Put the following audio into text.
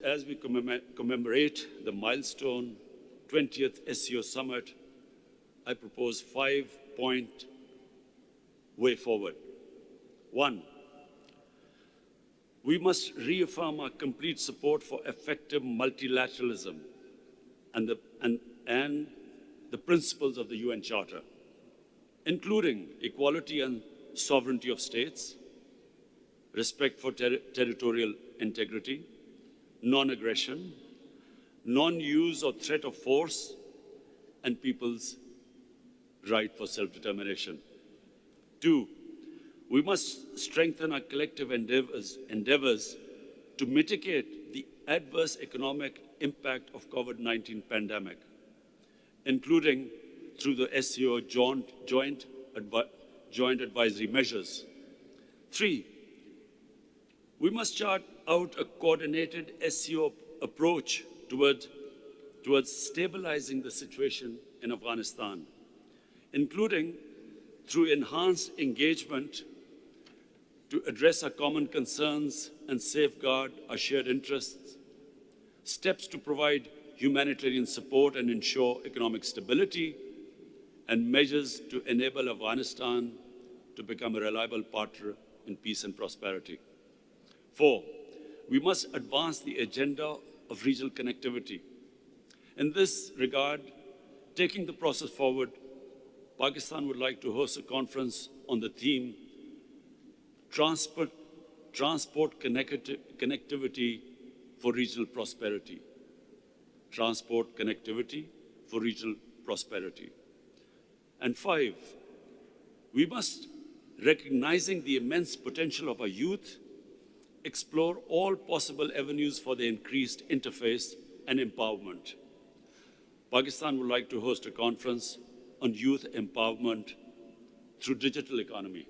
As we commemorate the milestone 20th SCO Summit, I propose 5-point way forward. 1. We must reaffirm our complete support for effective multilateralism and the principles of the UN Charter, including equality and sovereignty of states, respect for territorial integrity, non-aggression, non-use or threat of force, and people's right for self-determination. 2. We must strengthen our collective endeavors to mitigate the adverse economic impact of COVID-19 pandemic, including through the SCO joint advisory measures. 3. We must chart out a coordinated SCO approach towards stabilizing the situation in Afghanistan, including through enhanced engagement to address our common concerns and safeguard our shared interests, steps to provide humanitarian support and ensure economic stability, and measures to enable Afghanistan to become a reliable partner in peace and prosperity. 4. We must advance the agenda of regional connectivity. In this regard, taking the process forward, Pakistan would like to host a conference on the theme Transport Connectivity for Regional Prosperity. Transport Connectivity for Regional Prosperity. And 5, we must, recognizing the immense potential of our youth, explore all possible avenues for their increased interface and empowerment. Pakistan would like to host a conference on youth empowerment through digital economy.